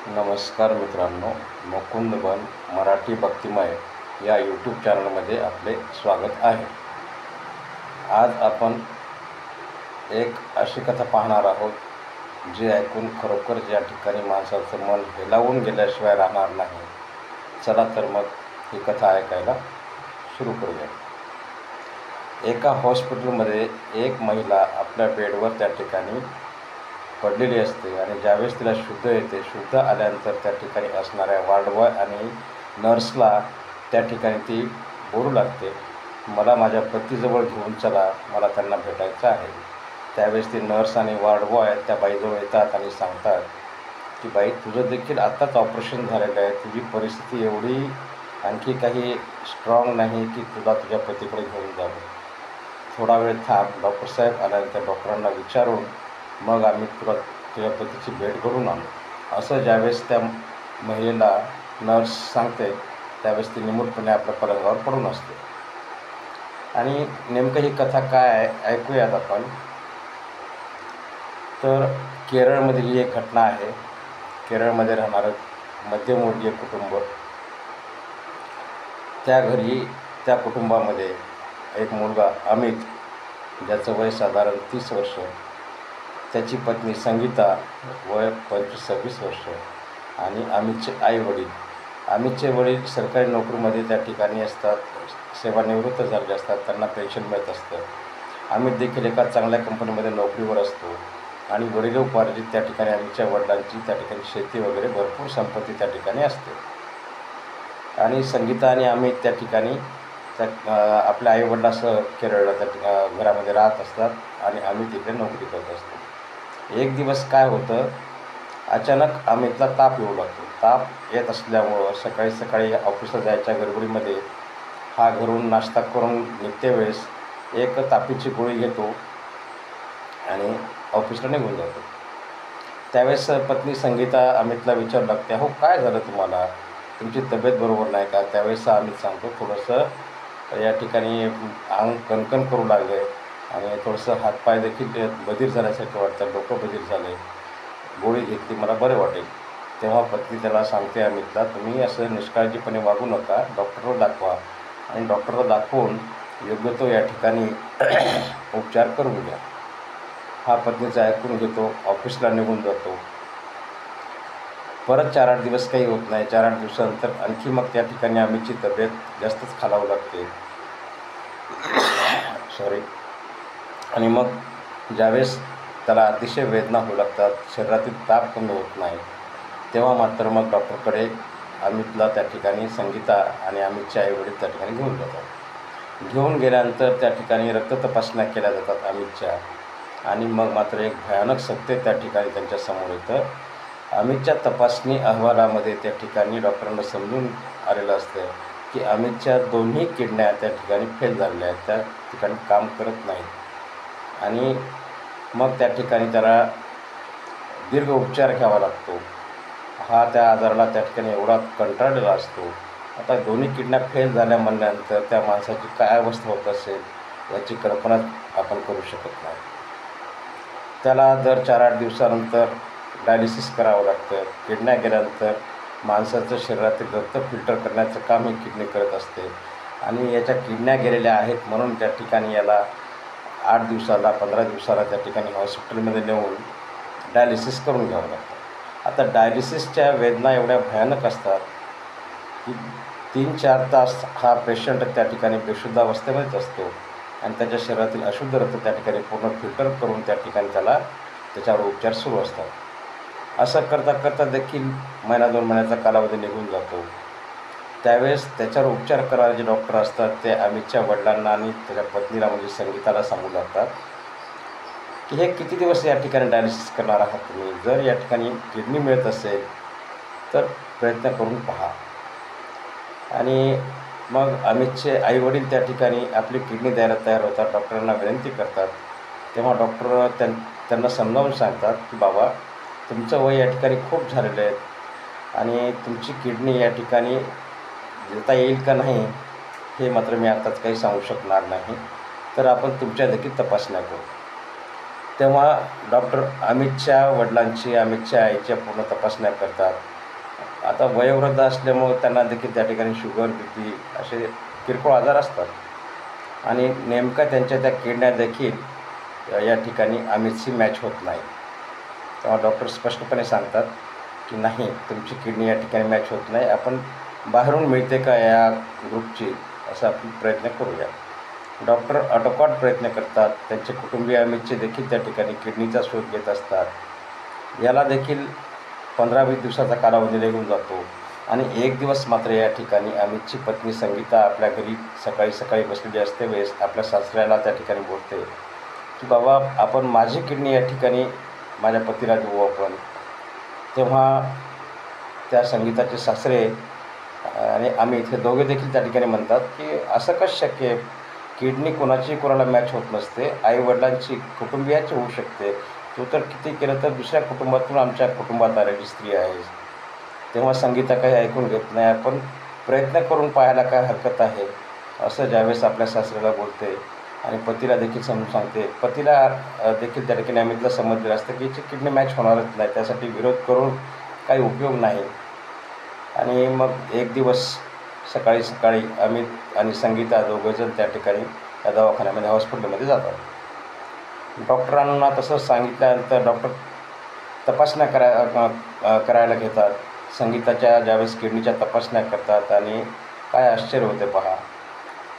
नमस्कार मित्रांनो, मुकुंदवन मराठी भक्तिमय या यूट्यूब चॅनलमध्ये आपले स्वागत आहे. आज आपण एक अशी कथा पाहणार आहोत, जी ऐकून खरोखर या ठिकाणी माणसाचं मन हेलावून गेल्याशिवाय राहणार नाही. चला तर मग ही कथा ऐकायला सुरू करूया. एका हॉस्पिटलमध्ये एक महिला आपल्या बेडवर त्या ठिकाणी पडलेली असते आणि ज्यावेळेस तिला शुद्ध येते, शुद्ध आल्यानंतर त्या ठिकाणी असणाऱ्या वार्डबॉय आणि नर्सला त्या ठिकाणी ती बोलू लागते, मला माझ्या पतीजवळ घेऊन चला, मला त्यांना भेटायचं आहे. त्यावेळेस ती नर्स आणि वार्डबॉय त्या बाईजवळ येतात आणि सांगतात की बाई, तुझं देखील आत्ताच ऑपरेशन झालेलं आहे, तुझी परिस्थिती एवढी आणखी काही स्ट्रॉंग नाही की तुला तुझ्या पतीकडे घेऊन जावं. थोडा वेळ थांब, डॉक्टरसाहेब आल्यानंतर डॉक्टरांना विचारून मग आम्ही तुला तुझ्या पतीची भेट घडवून आणू. असं ज्यावेळेस त्या महिलेला नर्स सांगते, त्यावेळेस ती निमूटपणे आपल्या पलंगावर पडून असते. आणि नेमकं ही कथा काय आहे ऐकूयात आपण. तर केरळमधील ही एक घटना आहे. केरळमध्ये राहणारं मध्यमवर्गीय कुटुंब, त्या घरी त्या कुटुंबामध्ये एक मुलगा अमित, ज्याचं वय साधारण 30 वर्ष, त्याची पत्नी संगीता, वय 25-26 वर्ष, आणि अमितचे आईवडील. अमितचे वडील सरकारी नोकरीमध्ये त्या ठिकाणी असतात, सेवानिवृत्त झालेले असतात, त्यांना पेन्शन मिळत असतं. अमित देखील एका चांगल्या कंपनीमध्ये नोकरीवर असतो आणि वडिलोपार्जित त्या ठिकाणी अमितच्या वडिलांची त्या ठिकाणी शेती वगैरे भरपूर संपत्ती त्या ठिकाणी असते. आणि संगीता आणि अमित त्या ठिकाणी आपल्या आईवडिलांसह केरळला त्या घरामध्ये राहत असतात आणि अमित इकडे नोकरी करत असतो. एक दिवस काय होतं, अचानक अमितला ताप येऊ लागतो. ताप येत असल्यामुळं सकाळी सकाळी ऑफिसला जायच्या गडबडीमध्ये हा घरून नाश्ता करून निघतेवेळेस एक तापीची गोळी घेतो आणि ऑफिसला निघून जातो. त्यावेळेस पत्नी संगीता अमितला विचारू लागते, हो काय झालं तुम्हाला, तुमची तब्येत बरोबर नाही का? त्यावेळेस अमित सांगतो, थोडंसं या ठिकाणी अंग कणकण करू लागलं आहे आणि थोडंसं हातपाय देखील बधीर झाल्यासारखं वाटतं, डोकं बधीर झालं आहे, गोळी घेतली मला बरं वाटेल. तेव्हा पत्नी त्याला सांगते अमितला, तुम्ही असं निष्काळजीपणे वागू नका, डॉक्टरला दाखवा आणि डॉक्टरला दाखवून योग्य तो या ठिकाणी उपचार करून घ्या. हा पत्नीचं ऐकून घेतो, ऑफिसला निघून जातो. परत 4-8 दिवस काही होत नाही. 4-8 दिवसानंतर आणखी मग त्या ठिकाणी अमितची तब्येत जास्तच खालावू लागते. सॉरी. आणि मग ज्यावेळेस त्याला अतिशय वेदना होऊ लागतात, शरीरातील ताप कमी होत नाही, तेव्हा मात्र मग डॉक्टरकडे अमितला त्या ठिकाणी संगीता आणि अमितचे आईवडील त्या ठिकाणी घेऊन जातात. घेऊन गेल्यानंतर त्या ठिकाणी रक्त तपासण्या केल्या जातात अमितच्या. आणि मग मात्र एक भयानक सत्य त्या ठिकाणी त्यांच्यासमोर येतं. अमितच्या तपासणी अहवालामध्ये त्या ठिकाणी डॉक्टरांना समजून आलेलं असतं की अमितच्या दोन्ही किडन्या त्या ठिकाणी फेल झालेल्या आहेत, त्या ठिकाणी काम करत नाहीत. आणि मग त्या ठिकाणी त्याला दीर्घ उपचार घ्यावा लागतो. हा त्या आजाराला त्या ठिकाणी एवढा कंटाळलेला असतो. आता दोन्ही किडन्या फेल झाल्या म्हणल्यानंतर त्या माणसाची काय अवस्था होत असेल याची कल्पना आपण करू शकत नाही. त्याला दर 4-8 दिवसानंतर डायलिसिस करावं लागतं. किडन्या गेल्यानंतर माणसाचं शरीरातील रक्त फिल्टर करण्याचं काम ही किडनी करत असते आणि याच्या किडन्या गेलेल्या आहेत म्हणून त्या ठिकाणी याला 8 दिवसाला 15 दिवसाला त्या ठिकाणी हॉस्पिटलमध्ये नेऊन डायलिसिस करून घ्यावं लागतं. आता डायलिसिसच्या वेदना एवढ्या भयानक असतात की 3-4 तास हा पेशंट त्या ठिकाणी बेशुद्ध अवस्थेमध्येच असतो आणि त्याच्या शरीरातील अशुद्ध रक्त त्या ठिकाणी पूर्ण फिल्टर करून त्या ठिकाणी त्याच्यावर उपचार सुरू असतात. असं करता करता देखील 1-2 महिन्याचा कालावधी निघून जातो. त्यावेळेस त्याच्यावर उपचार करणारे जे डॉक्टर असतात ते अमितच्या वडिलांना आणि त्याच्या पत्नीला म्हणजे संगीताला सांगू लागतात की हे किती दिवस या ठिकाणी डायलिसिस करणार आहात तुम्ही, जर या ठिकाणी किडनी मिळत असेल तर प्रयत्न करून पहा. आणि मग अमितचे आईवडील त्या ठिकाणी आपली किडनी द्यायला तयार होतात, डॉक्टरांना विनंती करतात. तेव्हा डॉक्टर त्यांना समजावून सांगतात की बाबा, तुमचं वय या ठिकाणी खूप झालेलं आहे आणि तुमची किडनी या ठिकाणी देता येईल का नाही हे मात्र मी आत्ताच काही सांगू शकणार नाही, तर आपण तुमच्या देखील तपासण्या करू. तेव्हा डॉक्टर अमितच्या वडिलांची, अमितच्या आईच्या पूर्ण तपासण्या करतात. आता वयोवृद्ध असल्यामुळं त्यांना देखील त्या ठिकाणी शुगर, BP असे किरकोळ आजार असतात आणि नेमका त्यांच्या त्या किडन्या देखील या ठिकाणी अमितशी मॅच होत नाही. तेव्हा डॉक्टर स्पष्टपणे सांगतात की नाही, तुमची किडनी या ठिकाणी मॅच होत नाही, आपण बाहेरून मिळते का या ग्रुपची असा आपण प्रयत्न करूया. डॉक्टर आटोकाट प्रयत्न करतात. त्यांचे कुटुंबीय अमितचे देखील त्या ठिकाणी किडनीचा शोध घेत असतात. याला देखील 15-20 दिवसाचा कालावधी निघून जातो आणि एक दिवस मात्र या ठिकाणी अमितची पत्नी संगीता आपल्या घरी सकाळी सकाळी बसलेली असते वेळेस आपल्या सासऱ्याला त्या ठिकाणी बोलते की बाबा, आपण माझी किडनी या ठिकाणी माझ्या पतीला देऊ आपण. तेव्हा त्या संगीताचे सासरे आणि अमित हे दोघे देखील त्या ठिकाणी म्हणतात की असं कसं शक्य आहे, किडनी कोणाची कोणाला मॅच होत नसते, आईवडिलांची, कुटुंबियाची होऊ शकते. तू तर किती केलं तर दुसऱ्या कुटुंबातून आमच्या कुटुंबात आलेली स्त्री आहेस. तेव्हा संगीता काही ऐकून घेत नाही. आपण प्रयत्न करून पाहायला काय हरकत आहे, असं ज्यावेळेस आपल्या सासऱ्याला बोलते आणि पतीला देखील समजून सांगते. पतीला देखील त्या ठिकाणी अमितला समजलेलं असतं की हिची किडनी मॅच होणारच नाही, त्यासाठी विरोध करून काही उपयोग नाही. आणि मग एक दिवस सकाळी सकाळी अमित आणि संगीता दोघंजण त्या ठिकाणी त्या दवाखान्यामध्ये, हॉस्पिटलमध्ये जातात. डॉक्टरांना तसं सांगितल्यानंतर डॉक्टर तपासण्या करायला घेतात. संगीताच्या ज्यावेळेस किडनीच्या तपासण्या करतात आणि काय आश्चर्य होते पहा,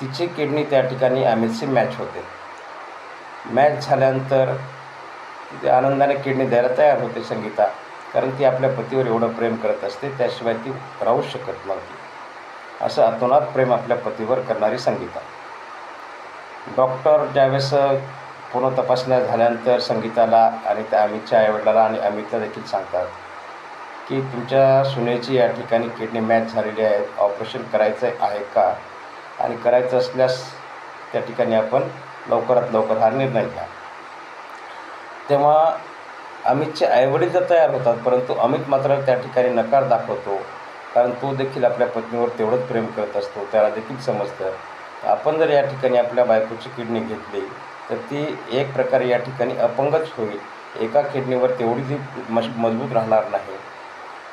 तिची किडनी त्या ठिकाणी अमितशी मॅच होते. मॅच झाल्यानंतर ती आनंदाने किडनी द्यायला तयार होते संगीता, कारण ती आपल्या पतीवर एवढं प्रेम करत असते, त्याशिवाय ती राहूच शकत नव्हती. असं अतोनात प्रेम आपल्या पतीवर करणारी संगीता. डॉक्टर ज्यावेळेस पूर्ण तपासण्या झाल्यानंतर संगीताला आणि त्या अमितच्या आईवडिलाला आणि अमितला देखील सांगतात की तुमच्या सुनेची या ठिकाणी किडनी मॅच झालेली आहे, ऑपरेशन करायचं आहे का, आणि करायचं असल्यास त्या ठिकाणी आपण लवकरात लवकर हा निर्णय घ्या. तेव्हा अमितचे आईवडील तर तयार होतात, परंतु अमित मात्र त्या ठिकाणी नकार दाखवतो, कारण तो देखील आपल्या पत्नीवर तेवढंच प्रेम करत असतो. त्याला देखील समजतं आपण जर या ठिकाणी आपल्या बायकोची किडनी घेतली तर ती एक प्रकारे या ठिकाणी अपंगच होईल, एका किडनीवर तेवढी ती मजबूत राहणार नाही.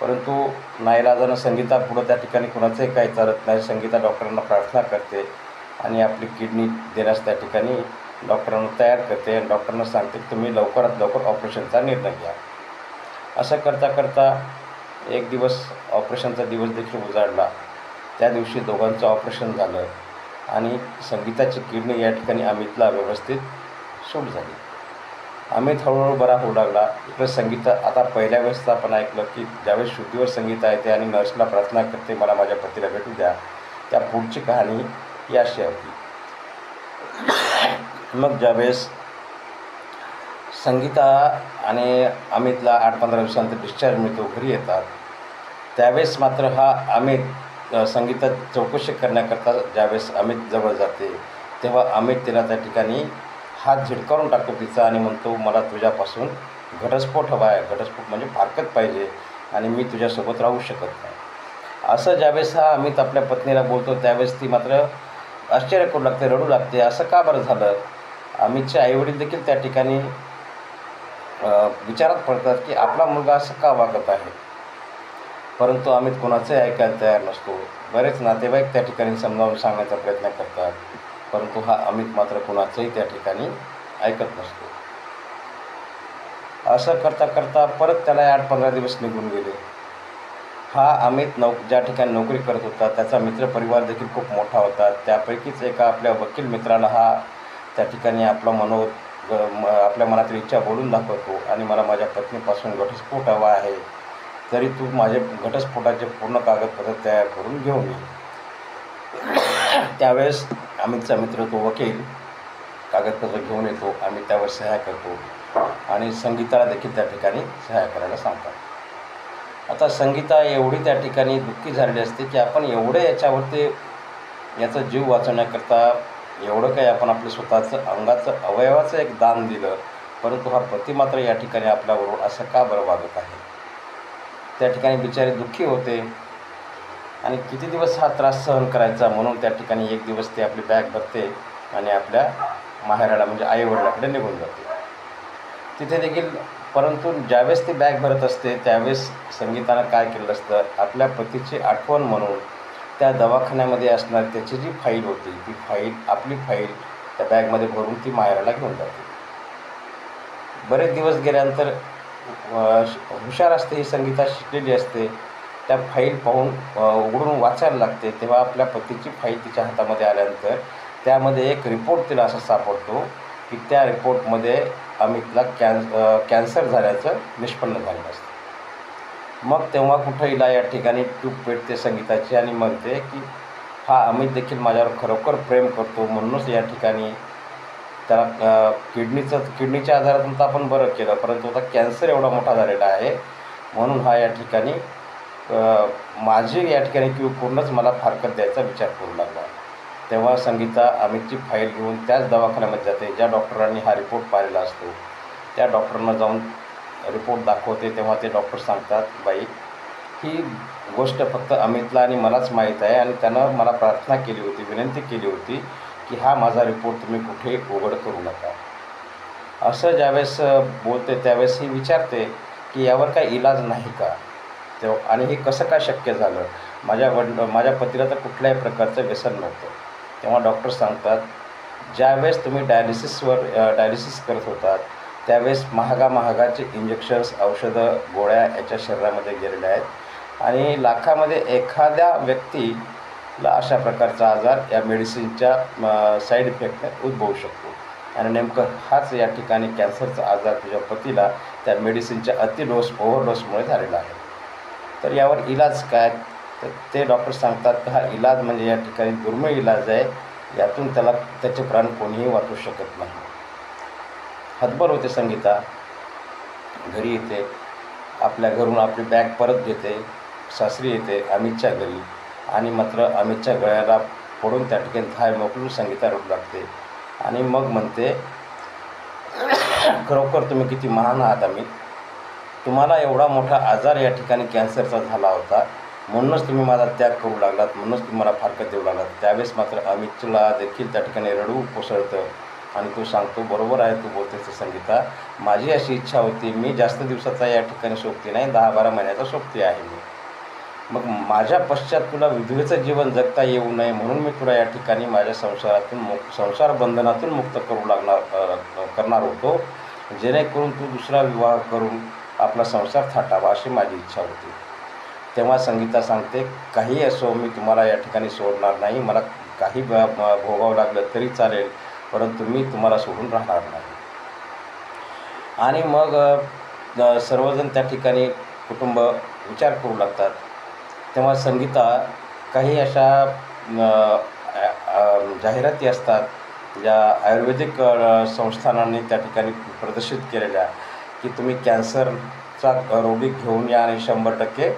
परंतु नाईलाजानं संगीता पुढं त्या ठिकाणी कुणाचंही काही चालत नाही. संगीता डॉक्टरांना प्रार्थना करते आणि आपली किडनी देण्यास त्या ठिकाणी डॉक्टरांना तयार करते आणि डॉक्टरांना सांगते की तुम्ही लवकरात लवकर ऑपरेशनचा निर्णय घ्या. असं करता करता एक दिवस ऑपरेशनचा दिवस देखील उजाडला. त्या दिवशी दोघांचं ऑपरेशन झालं आणि संगीताची किडनी या ठिकाणी अमितला व्यवस्थित सूट झाली. अमित हळूहळू बरा होऊ लागला. इकडं संगीता, आता पहिल्या वेळेस आपण ऐकलं की ज्यावेळेस शुद्धीवर संगीता येते आणि नर्सला प्रार्थना करते मला माझ्या पतीला भेटू द्या, त्या पुढची कहाणी ही अशी होती. मग ज्यावेळेस संगीता आणि अमितला 8-15 दिवसानंतर डिस्चार्ज मिळतो, घरी येतात, त्यावेळेस मात्र हा अमित संगीता चौकशी करण्याकरता ज्यावेळेस अमित जवळ जाते तेव्हा अमित तिला त्या ठिकाणी हात झिडकावून टाकतो तिचा आणि म्हणतो मला तुझ्यापासून घटस्फोट हवा आहे, घटस्फोट म्हणजे फारकत पाहिजे आणि मी तुझ्यासोबत राहू शकत नाही. असं ज्यावेळेस हा अमित आपल्या पत्नीला बोलतो त्यावेळेस ती मात्र आश्चर्य करू लागते, रडू लागते. असं का बरं झालं. अमितचे आईवडील देखील त्या ठिकाणी विचारात पडतात की आपला मुलगा असं का वागत आहे, परंतु अमित कोणाचंही ऐकायला तयार नसतो. बरेच नातेवाईक त्या ठिकाणी समजावून सांगण्याचा प्रयत्न करतात, परंतु हा अमित मात्र कोणाचंही त्या ठिकाणी ऐकत नसतो. असं करता करता परत त्याला 8-15 दिवस निघून गेले. हा अमित ज्या ठिकाणी नोकरी करत होता त्याचा मित्रपरिवार देखील खूप मोठा होता. त्यापैकीच एका आपल्या वकील मित्राला हा त्या ठिकाणी आपल्या मनातील इच्छा बोलून दाखवतो आणि मला माझ्या पत्नीपासून घटस्फोट हवा आहे, तरी तू माझे घटस्फोटाचे पूर्ण कागदपत्र तयार करून घेऊन ये. त्यावेळेस अमितचा मित्र तो वकील कागदपत्र घेऊन येतो. आम्ही त्यावर सह्या करतो आणि संगीताला देखील त्या ठिकाणी सह्या करायला सांगतात. आता संगीता एवढी त्या ठिकाणी दुःखी झालेली असते की आपण एवढं याचा जीव वाचवण्याकरता एवढं काही आपण आपलं स्वतःचं अवयवाचं एक दान दिलं, परंतु हा पती मात्र या ठिकाणी आपल्याबरोबर असं का बरं वागत आहे. त्या ठिकाणी बिचारी दुःखी होते आणि किती दिवस हा त्रास सहन करायचा, म्हणून त्या ठिकाणी एक दिवस ती आपली बॅग भरते आणि आपल्या माहेराला म्हणजे आईवडिलाकडे निघून जाते. तिथे देखील. परंतु ज्यावेळेस ती बॅग भरत असते त्यावेळेस संगीतानं काय केलं असतं, आपल्या पतीची आठवण म्हणून त्या दवाखान्यामध्ये असणार त्याची जी फाईल होती ती फाईल, आपली फाईल त्या बॅगमध्ये भरून ती माहेराला घेऊन जाते. बरेच दिवस गेल्यानंतर हुशार असते ही संगीता, शिकलेली असते. त्या फाईल पाहून उघडून वाचायला लागते. तेव्हा आपल्या पतीची फाईल तिच्या हातामध्ये आल्यानंतर त्यामध्ये एक रिपोर्ट तिला असा सापडतो की त्या रिपोर्टमध्ये अमितला कॅन्सर झाल्याचं निष्पन्न झालेलं असतं. मग तेव्हा कुठं हिला या ठिकाणी टूप पेटते संगीताची आणि म्हणते की हा अमित देखील माझ्यावर खरोखर प्रेम करतो, म्हणूनच या ठिकाणी त्याला किडनीच्या आजारातून तर आपण बरं केलं, परंतु आता कॅन्सर एवढा मोठा झालेला आहे म्हणून हा या ठिकाणी माझी या ठिकाणी किंवा पूर्णच मला फारकत द्यायचा विचार करू लागला. तेव्हा संगीता अमितची फाईल घेऊन त्याच दवाखान्यामध्ये जाते ज्या डॉक्टरांनी हा रिपोर्ट पाहिलेला असतो. त्या डॉक्टरांना जाऊन रिपोर्ट दाखवते. तेव्हा ते डॉक्टर सांगतात, बाई ही गोष्ट फक्त अमितला आणि मलाच माहीत आहे आणि त्यानं मला प्रार्थना केली होती, विनंती केली होती की हा माझा रिपोर्ट तुम्ही कुठे उघड करू नका. असं ज्यावेळेस बोलते त्यावेळेस ही विचारते की यावर काय इलाज नाही का, तेव्हा आणि हे कसं काय शक्य झालं, माझ्या पतीला तर कुठल्याही प्रकारचं व्यसन नव्हतं. तेव्हा डॉक्टर सांगतात, ज्यावेळेस तुम्ही डायलिसिस करत होतात त्यावेळेस महागाचे इंजेक्शन्स, औषधं, गोळ्या याच्या शरीरामध्ये गेलेल्या आहेत आणि लाखामध्ये एखाद्या व्यक्तीला अशा प्रकारचा आजार या मेडिसिनच्या साईड इफेक्टने उद्भवू शकतो आणि नेमकं हाच या ठिकाणी कॅन्सरचा आजार तुझ्या पतीला त्या मेडिसिनच्या ओव्हरडोसमुळे झालेला आहे. तर यावर इलाज काय, तर ते डॉक्टर सांगतात की हा इलाज म्हणजे या ठिकाणी दुर्मिळ इलाज आहे, यातून त्याचे प्राण कोणीही वाचू शकत नाही. हतबल होते संगीता. घरी येते, आपल्या घरून आपली बॅग परत घेते, सासरी येते अमितच्या घरी आणि मात्र अमितच्या गळ्याला पडून त्या ठिकाणी थाय मोकळून संगीता रडू लागते आणि मग म्हणते, खरोखर तुम्ही किती महान आहात अमित, तुम्हाला एवढा मोठा आजार या ठिकाणी कॅन्सरचा झाला होता म्हणूनच तुम्ही माझा त्याग करू लागलात, म्हणूनच तुम्ही मला फारकत देऊ लागलात. त्यावेळेस मात्र अमितला देखील त्या ठिकाणी रडू कोसळतं आणि तो सांगतो, बरोबर आहे तू बोलतेस संगीता, माझी अशी इच्छा होती, मी जास्त दिवसाचा या ठिकाणी सोबती नाही, 10-12 महिन्याचा सोबती आहे मी. मग माझ्या पश्चात तुला विधवेचं जीवन जगता येऊ नये म्हणून मी तुला या ठिकाणी माझ्या संसार बंधनातून मुक्त करणार होतो, जेणेकरून तू दुसरा विवाह करून आपला संसार थाटावा अशी माझी इच्छा होती. तेव्हा संगीता सांगते, काही असो मी तुम्हाला या ठिकाणी सोडणार नाही, मला काही भोगावं लागलं तरी चालेल, परंतु मी तुम्हाला सोडून राहणार नाही. आणि मग सर्वजण त्या ठिकाणी कुटुंब विचार करू लागतात. तेव्हा संगीता काही अशा जाहिराती असतात ज्या आयुर्वेदिक संस्थानांनी त्या ठिकाणी प्रदर्शित केलेल्या की तुम्ही कॅन्सरचा रोगी घेऊन या आणि 100%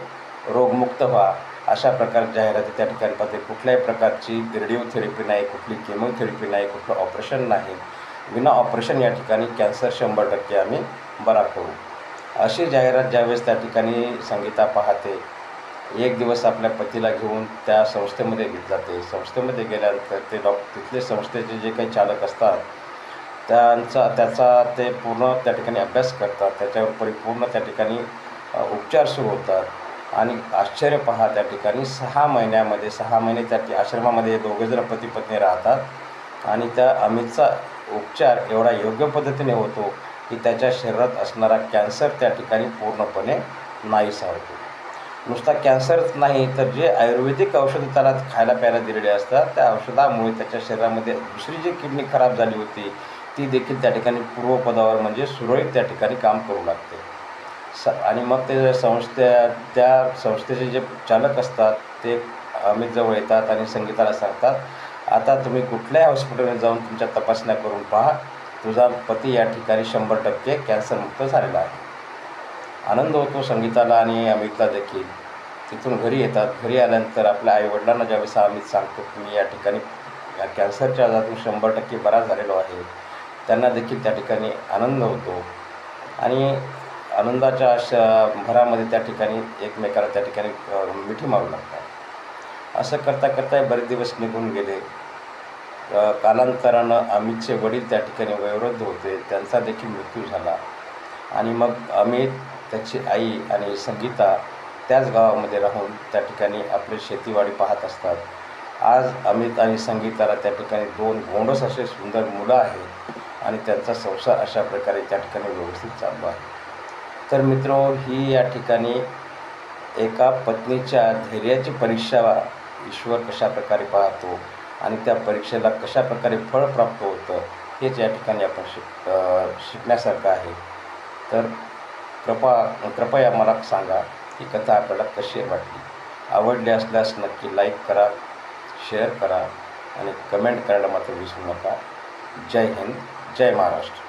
रोगमुक्त व्हा, अशा प्रकारच्या जाहिराती त्या ठिकाणी पाहते. कुठल्याही प्रकारची रेडिओथेरपी नाही, कुठली केमोथेरपी नाही, कुठलं ऑपरेशन नाही, विना ऑपरेशन या ठिकाणी कॅन्सर 100% आम्ही बरा करू, अशी जाहिरात ज्यावेळेस त्या ठिकाणी संगीता पाहते. एक दिवस आपल्या पतीला घेऊन त्या संस्थेमध्ये जाते. संस्थेमध्ये गेल्यानंतर तिथले संस्थेचे जे काही चालक असतात त्याचा ते पूर्ण त्या ठिकाणी अभ्यास करतात, त्याच्यावर परिपूर्ण त्या ठिकाणी उपचार सुरू होतात आणि आश्चर्य पहा, त्या ठिकाणी 6 महिने त्या आश्रमामध्ये दोघेजण पती पत्नी राहतात आणि त्या अमितचा उपचार एवढा योग्य पद्धतीने होतो की त्याच्या शरीरात असणारा कॅन्सर त्या ठिकाणी पूर्णपणे नाहीसा होतो. नुसता कॅन्सरच नाही तर जे आयुर्वेदिक औषधं त्याला खायला प्यायला दिलेले असतात त्या औषधामुळे त्याच्या शरीरामध्ये दुसरी जी किडनी खराब झाली होती ती देखील त्या ठिकाणी पूर्वपदावर म्हणजे सुरळीत त्या ठिकाणी काम करू लागते. आणि मग ते त्या संस्थेचे जे चालक असतात ते अमितजवळ येतात आणि संगीताला सांगतात, आता तुम्ही कुठल्याही हॉस्पिटलमध्ये जाऊन तुमच्या तपासण्या करून पहा, तुझा पती या ठिकाणी 100% कॅन्सरमुक्त झालेला आहे. आनंद होतो संगीताला आणि अमितला देखील. तिथून घरी येतात. घरी आल्यानंतर आपल्या आईवडिलांना ज्यावेळेस अमित सांगतो की मी या ठिकाणी या कॅन्सरच्या आजारातून 100% बरा झालेलो आहे, त्यांना देखील त्या ठिकाणी आनंद होतो आणि आनंदाच्या भरामध्ये त्या ठिकाणी एकमेकाला त्या ठिकाणी मिठी मारू लागतात. असं करता करता बरेच दिवस निघून गेले. कालांतरानं अमितचे वडील त्या ठिकाणी वयोवृद्ध होते, त्यांचा देखील मृत्यू झाला आणि मग अमित, त्याची आई आणि संगीता त्याच गावामध्ये राहून त्या ठिकाणी आपली शेतीवाडी पाहत असतात. आज अमित आणि संगीताला त्या ठिकाणी 2 गोंडस असे सुंदर मुलं आहेत आणि त्यांचा संसार अशा प्रकारे त्या ठिकाणी व्यवस्थित चालू आहे. तर मित्रो, ही या ठिकाणी एका पत्नीच्या धैर्याची परीक्षा ईश्वर कशाप्रकारे पाहतो आणि त्या परीक्षेला कशाप्रकारे फळ प्राप्त होतं, हेच या ठिकाणी आपण शिकण्यासारखं आहे. तर कृपया मला सांगा ही कथा आपल्याला कशी वाटली. आवडली असल्यास नक्की लाईक करा, शेअर करा आणि कमेंट करायला मात्र विसरू नका. जय हिंद, जय महाराष्ट्र.